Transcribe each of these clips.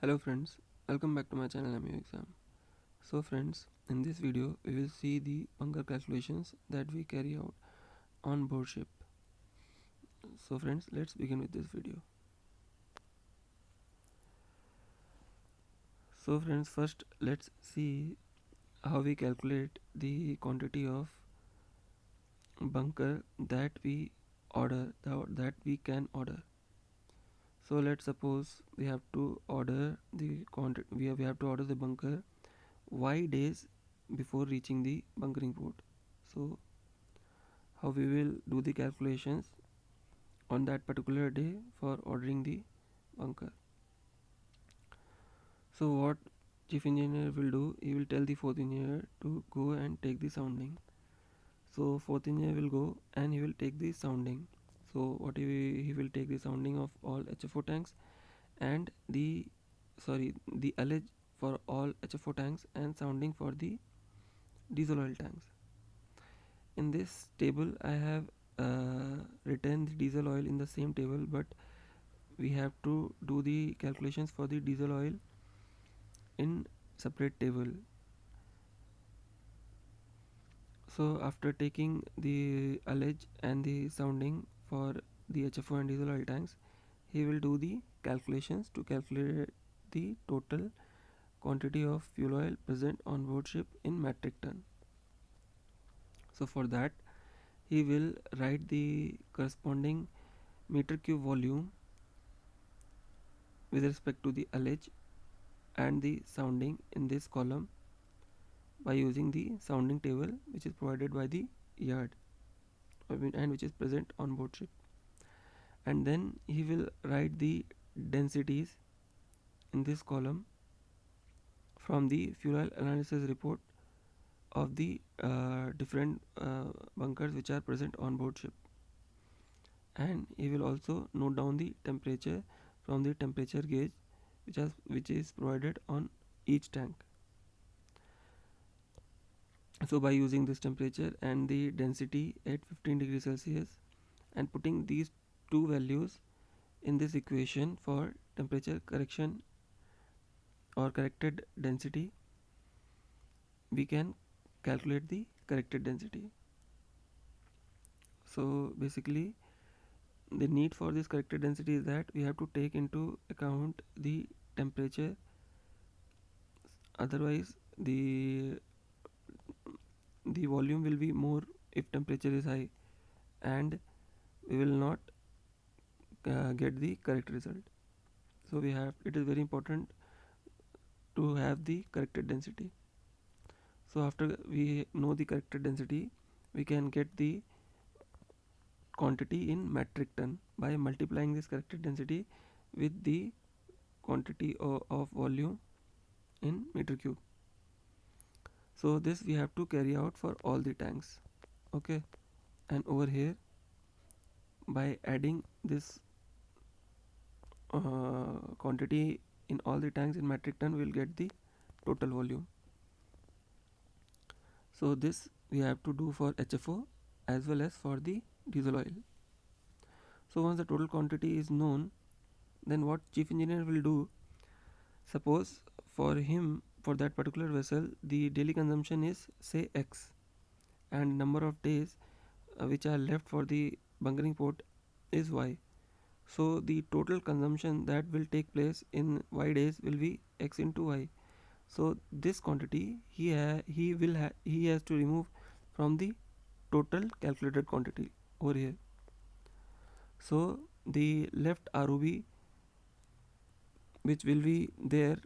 Hello friends, welcome back to my channel MU Exam. So friends, in this video we will see the bunker calculations that we carry out on board ship. So friends, let's begin with this video. So friends, first let's see how we calculate the quantity of bunker that we that we can order. So let's suppose we have to order the quantity we have to order the bunker y days before reaching the bunkering port. So how we will do the calculations on that particular day for ordering the bunker. So what chief engineer will do, he will tell the fourth engineer to go and take the sounding. So fourth engineer will go and he will take the sounding. So what he will take the sounding of all HFO tanks and the allege for all HFO tanks and sounding for the diesel oil tanks. In this table I have written the diesel oil in the same table, but we have to do the calculations for the diesel oil in separate table. So after taking the allege and the sounding for the HFO and diesel oil tanks, he will do the calculations to calculate the total quantity of fuel oil present on board ship in metric ton. So for that he will write the corresponding meter cube volume with respect to the allege and the sounding in this column by using the sounding table which is provided by the yard and which is present on board ship. And then he will write the densities in this column from the fuel oil analysis report of the different bunkers which are present on board ship. And he will also note down the temperature from the temperature gauge which is provided on each tank. So by using this temperature and the density at 15 degrees Celsius and putting these two values in this equation for temperature correction or corrected density, we can calculate the corrected density. So basically the need for this corrected density is that we have to take into account the temperature, otherwise the volume will be more if temperature is high and we will not get the correct result. So it is very important to have the corrected density. So after we know the corrected density, we can get the quantity in metric ton by multiplying this corrected density with the quantity of volume in meter cube. So this we have to carry out for all the tanks. Okay, and over here by adding this quantity in all the tanks in metric ton, we will get the total volume. So this we have to do for HFO as well as for the diesel oil. So once the total quantity is known, then what chief engineer will do, suppose for him, for that particular vessel, the daily consumption is say X and number of days which are left for the bunkering port is Y. So the total consumption that will take place in Y days will be X into Y. So this quantity he has to remove from the total calculated quantity over here. So the left ROB which will be there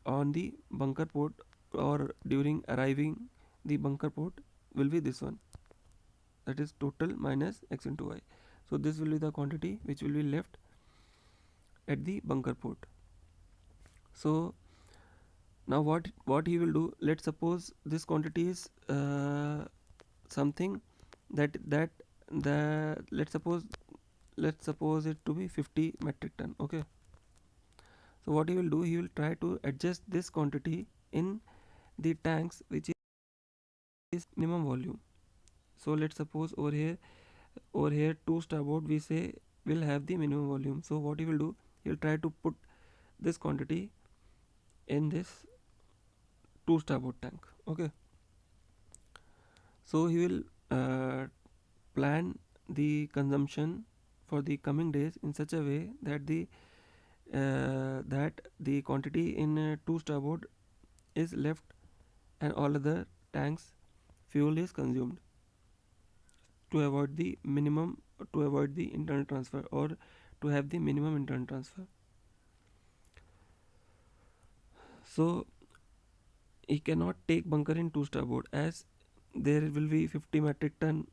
on the bunker port or during arriving the bunker port will be this one, that is total minus X into Y. So this will be the quantity which will be left at the bunker port. So now what he will do, let's suppose this quantity is something that the let's suppose it to be 50 metric ton. Okay, so what he will do, he will try to adjust this quantity in the tanks which is minimum volume. So let's suppose over here two starboard we say will have the minimum volume. So what he will do, he will try to put this quantity in this 2 starboard tank. Okay, so he will plan the consumption for the coming days in such a way that the quantity in 2 starboard is left and all other tanks fuel is consumed to avoid the minimum, to avoid the internal transfer, or to have the minimum internal transfer. So he cannot take bunker in 2 starboard as there will be 50 metric ton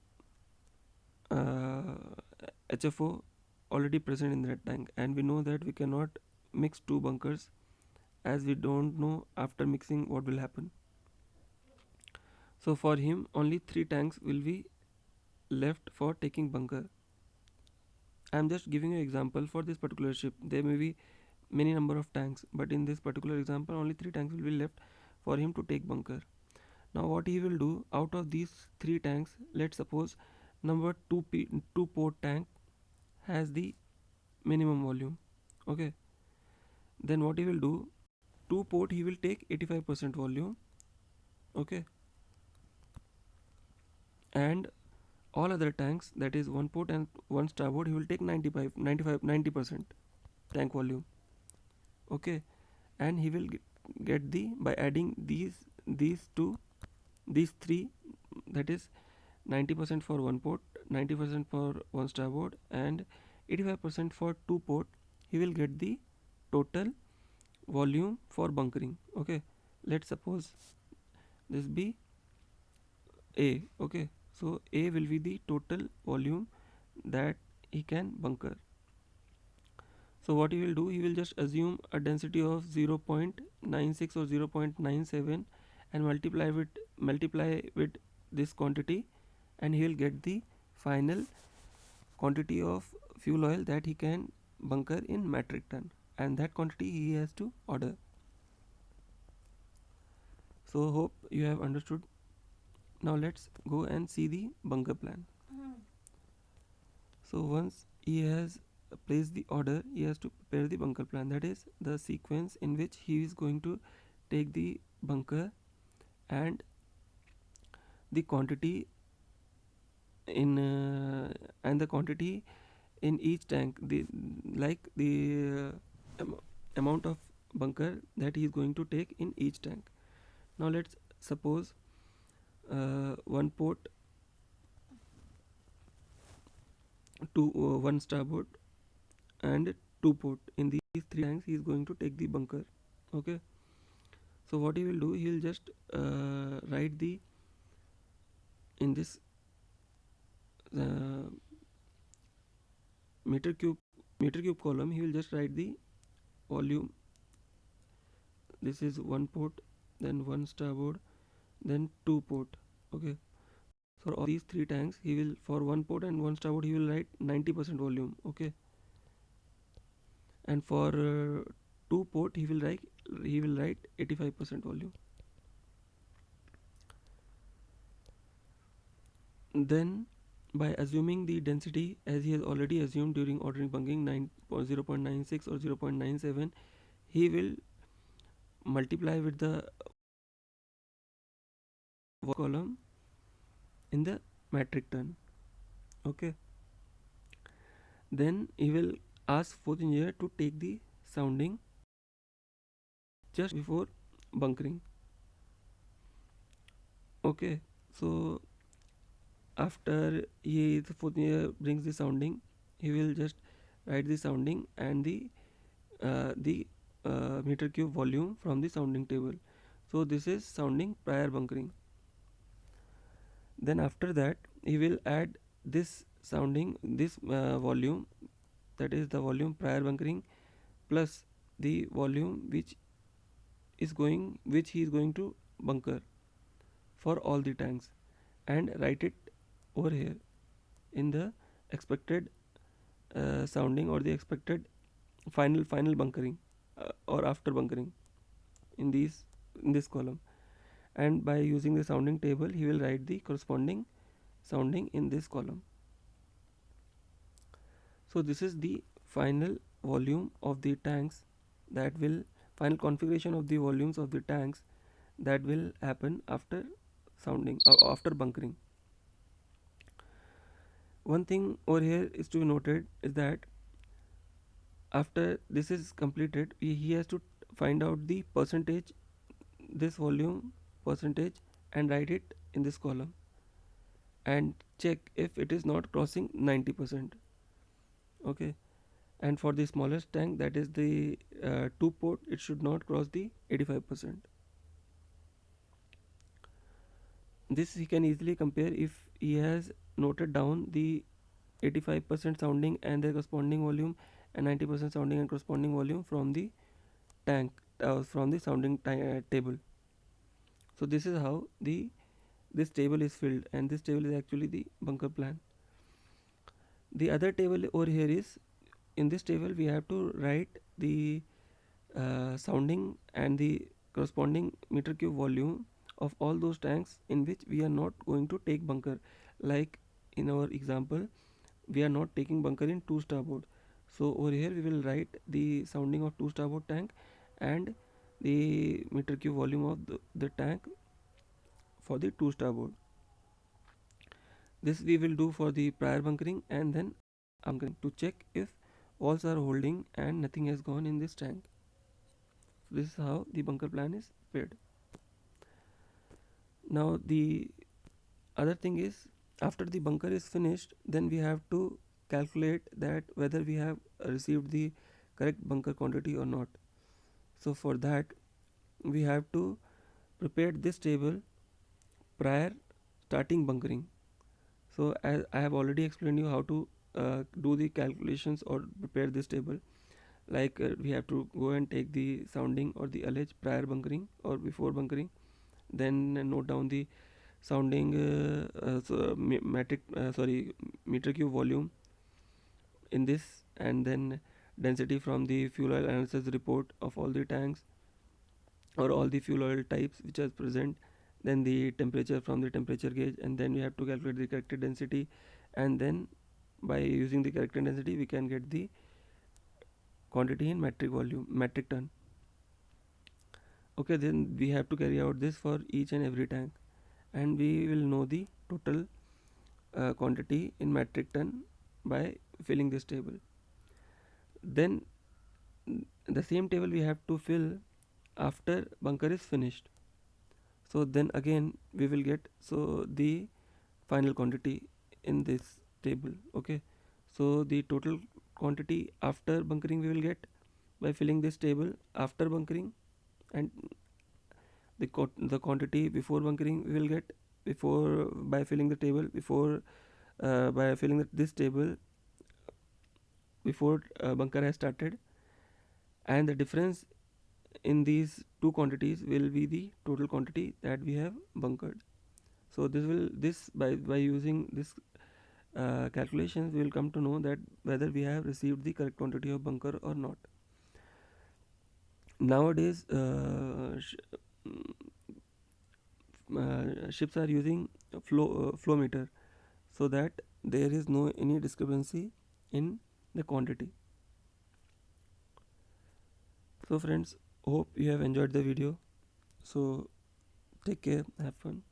HFO already present in that tank, and we know that we cannot mix 2 bunkers as we don't know after mixing what will happen. So for him only 3 tanks will be left for taking bunker. I am just giving you example for this particular ship. There may be many number of tanks, but in this particular example only 3 tanks will be left for him to take bunker. Now what he will do, out of these 3 tanks, let's suppose number 2 port tank has the minimum volume. Okay, then what he will do, 2 port he will take 85% volume. Okay, and all other tanks, that is 1 port and 1 starboard, he will take 90% tank volume. Okay, and he will get the, by adding these two, these three, that is 90% for 1 port, 90% for 1 starboard, and 85% for 2 port, he will get the total volume for bunkering. Okay, let's suppose this be A. Okay, so A will be the total volume that he can bunker. So what he will do, he will just assume a density of 0.96 or 0.97 and multiply with this quantity, and he will get the final quantity of fuel oil that he can bunker in metric ton, and that quantity he has to order. So hope you have understood. Now let's go and see the bunker plan. So once he has placed the order, he has to prepare the bunker plan, that is the sequence in which he is going to take the bunker, and the quantity in and the quantity in each tank, the like the amount of bunker that he is going to take in each tank. Now let's suppose 1 port to 1 starboard and 2 port, in these 3 tanks he is going to take the bunker. Okay, so what he will do, he will just write the, in this uh, meter cube column, he will just write the volume. This is 1 port, then 1 starboard, then 2 port. Okay, for all these 3 tanks he will, for 1 port and 1 starboard, he will write 90% volume. Okay, and for 2 port he will write 85% volume. Then by assuming the density as he has already assumed during ordering bunkering, 0.96 or 0.97, he will multiply with the column in the metric ton. Okay, then he will ask fourth engineer to take the sounding just before bunkering. Okay, so after the fourth engineer brings the sounding, he will just write the sounding and the meter cube volume from the sounding table. So this is sounding prior bunkering. Then after that he will add this sounding, this volume, that is the volume prior bunkering, plus the volume which he is going to bunker for all the tanks, and write it over here in the expected sounding or the expected final bunkering or after bunkering in this column. And by using the sounding table he will write the corresponding sounding in this column. So this is the final volume of the tanks that will final configuration of the volumes of the tanks that will happen after sounding or after bunkering. One thing over here is to be noted is that after this is completed, he has to find out the percentage, this volume percentage, and write it in this column and check if it is not crossing 90%. Okay, and for the smallest tank, that is the 2 port, it should not cross the 85%. This he can easily compare if he has noted down the 85% sounding and their corresponding volume, and 90% sounding and corresponding volume from the tank, from the sounding table. So this is how this table is filled, and this table is actually the bunker plan. The other table over here is, in this table we have to write the sounding and the corresponding meter cube volume of all those tanks in which we are not going to take bunker. Like in our example, we are not taking bunker in 2 starboard. So over here we will write the sounding of 2 starboard tank and the meter cube volume of the tank for the 2 starboard. This we will do for the prior bunkering and then bunkering to check if walls are holding and nothing has gone in this tank. So this is how the bunker plan is prepared. Now the other thing is, after the bunker is finished, then we have to calculate that whether we have received the correct bunker quantity or not. So for that we have to prepare this table prior starting bunkering. So as I have already explained you how to do the calculations or prepare this table. Like we have to go and take the sounding or the LH prior bunkering or before bunkering, then note down the sounding meter cube volume in this, and then density from the fuel oil analysis report of all the tanks or all the fuel oil types which are present, then the temperature from the temperature gauge, and then we have to calculate the corrected density, and then by using the corrected density we can get the quantity in metric ton. Okay, then we have to carry out this for each and every tank, and we will know the total quantity in metric ton by filling this table. Then the same table we have to fill after bunker is finished. So then again we will get the final quantity in this table. Okay, so the total quantity after bunkering we will get by filling this table after bunkering, and the quantity before bunkering we will get before by filling the table before by filling this table before bunker has started, and the difference in these two quantities will be the total quantity that we have bunkered. So this by using this calculations we will come to know that whether we have received the correct quantity of bunker or not. Nowadays ships are using flow meter, so that there is no any discrepancy in the quantity. So friends, hope you have enjoyed the video. So take care, have fun.